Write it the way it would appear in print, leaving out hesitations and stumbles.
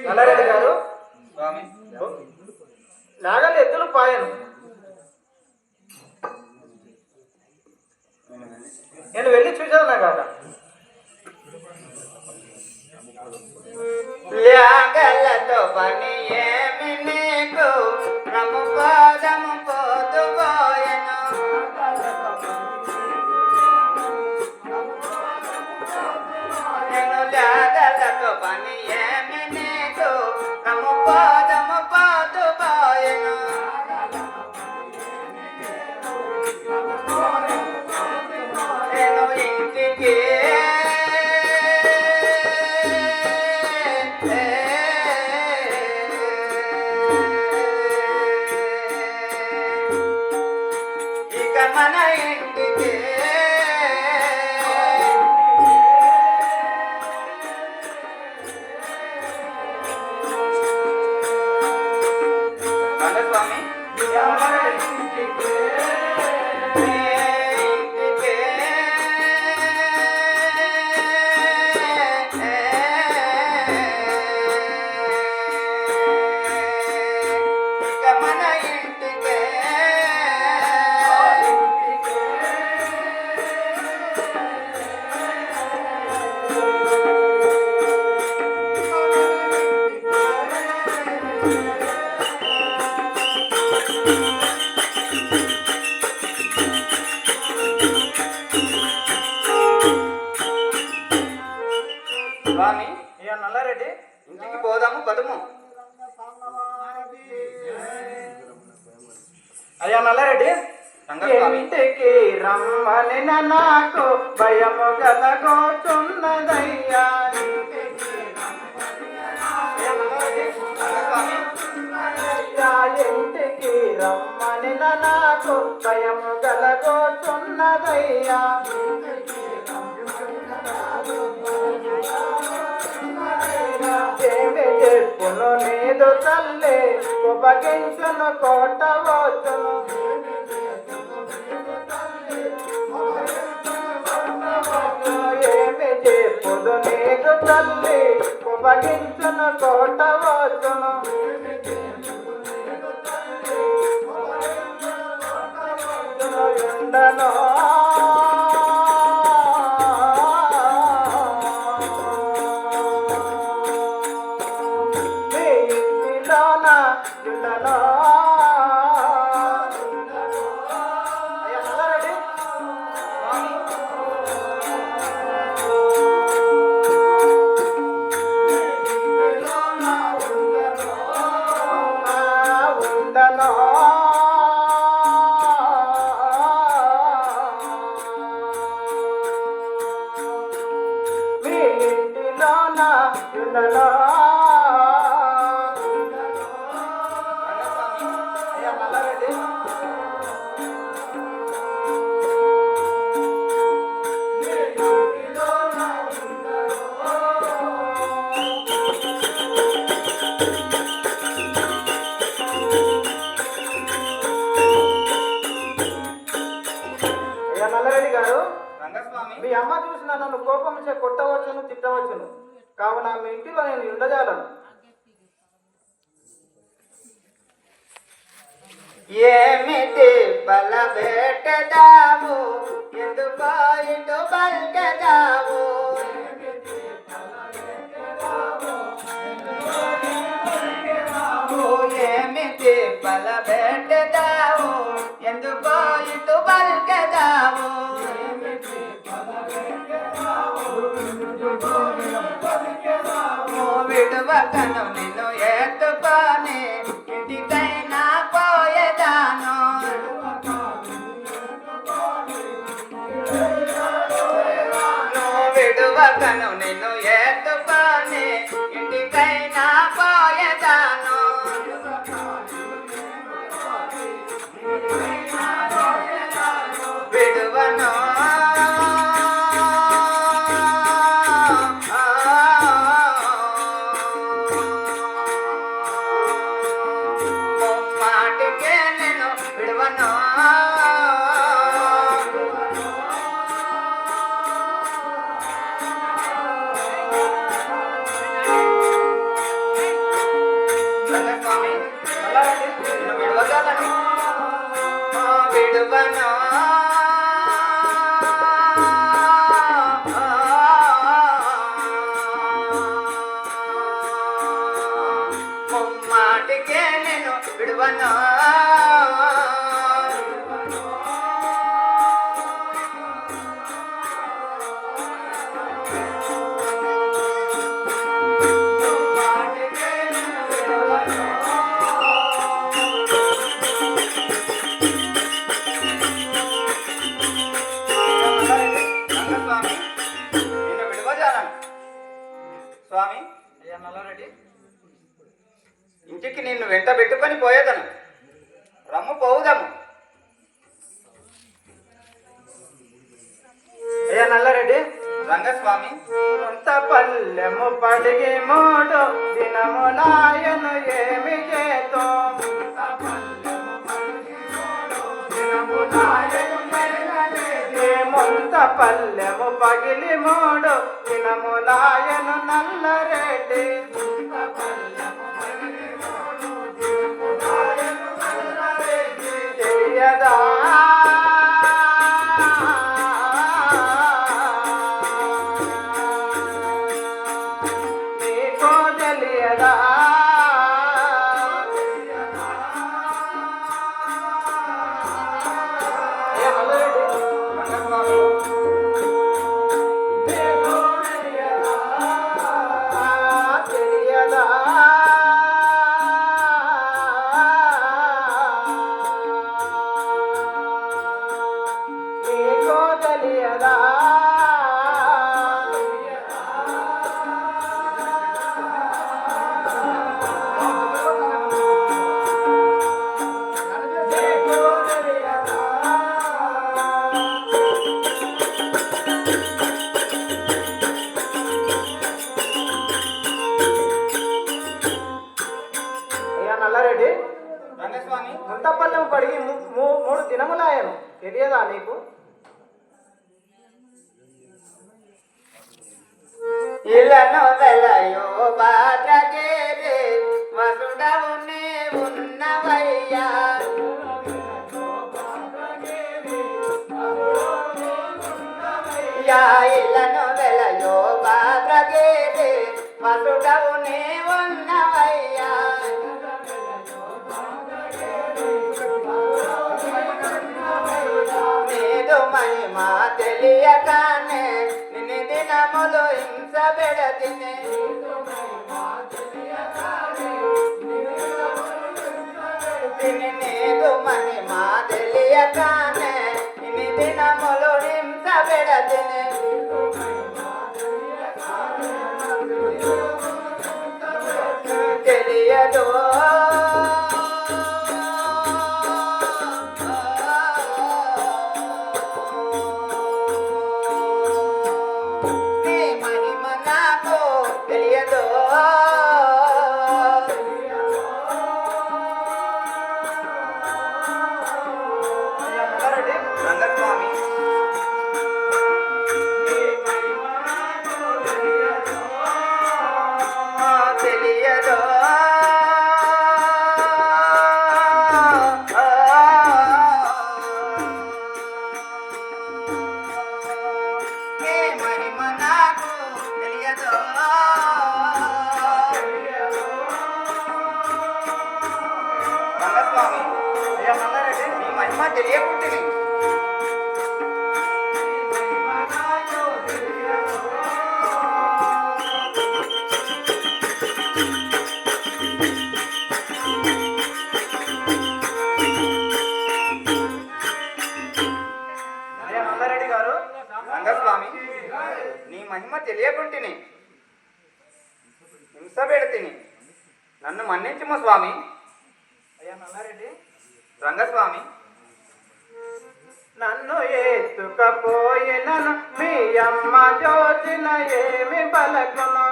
నల్లారెడ్డి గారు నాగలి ఎత్తులు పాయను నేను వెళ్ళి చూసాను కాక ల్యాగలతో పని ఏమి నీకు ప్రముఖదము పోతుపోయెను నేను ల్యాగలతో పని ఏమి నీకు ప్రముఖదము పోతుపోయెను నేను ఇంటికి మన ఇంటికి స్వామి స్వామి అయ్యా నల్లారెడ్డి ఇంటికి పోదాము పదము అయ్యా నల్లారెడ్డి ఇంటికి రమ్మని నాకు భయము గలగోచున్నదయ్యా ఇంటికి రమ్మని నాకు భయము గలగోచున్నదయ్యా చెప్పును నీదు తల్లి ఉపగించును కొట్టవచ్చును ఏమి చెప్పుదు నీదు తల్లి ఉపగించును కొట్టవచ్చును ఉండను మీ అమ్మ చూసిన నన్ను కోపం చే కొట్టవచ్చును తిట్టవచ్చును కావున మీ ఇంటిలో నేను ఉండజాలను ఏమిటి బలబెట్టదాము ఎందుకో ఇటు పల్కదాము ఏమిటి బలబెట్టదాము ఎందుకో ఇటు పల్కదాము విడువకను నిన్ను ఎత్తుకొని ఇంటికైనా పోయేదాను విడువకను నిన్ను ఎత్తుకొని ఇంటికైనా పోయేదాను విడువను స్వామి, అయ్యా నల్లారెడ్డి, ఇంటికి నిన్ను వెంట పెట్టుకొని పోయేదను. రమ్ము పోవుదాము. అయ్యా నల్లారెడ్డి, రంగస్వామి, కొంత పల్లెము పడిగి మూడు దినములాయను ఏమి చేతో ఏమంత పల్లెము పగిలి మూడు దినములాయను నల్లరెడ్డి తెలియదా నీకో తెలియదా అయ్యా నల్లరెడ్డి, రంగస్వామి, తెలియదా నీకో తెలియదా నీకో తెలియదా అయ్యా నల్లారెడ్డి, రంగస్వామి, ముంతపల్లెం పడిగి మూడు దినములాయను తెలియదా నీకు? ఇలను వెలయో బాద్రగేరే వసుడవు నే ఉన్నవయ్యా. యా ఇలను వెలయో బాద్రగేరే వసుడవు నే ఉన్నవయ్యా. నీదు మహిమ తెలియగానే నిన్ను దినములు హింస పెడతిని. నీదు మహిమ తెలియగానే నిన్ను దినములు హింస పెడతిని. తెలియదు నీ మహిమ నాకు తెలియదు. అయ్యా నల్లారెడ్డి, రంగస్వామి, తెలియదు. ఏ మహిమ నాకు తెలియదు. రంగస్వామి, అయ్యా నల్లారెడ్డి, నీ మహిమ తెలియకుంటుంది. అయ్యా నల్లారెడ్డి గారు, రంగస్వామి, నీ మహిమ తెలియకుంటిని, హింస పెడతిని, నన్ను మన్నించుము స్వామి. అయ్యా నల్లారెడ్డి, రంగస్వామి, నన్ను ఎత్తుకపోయినను మీ అమ్మ జ్యోతిన ఏమి పలకును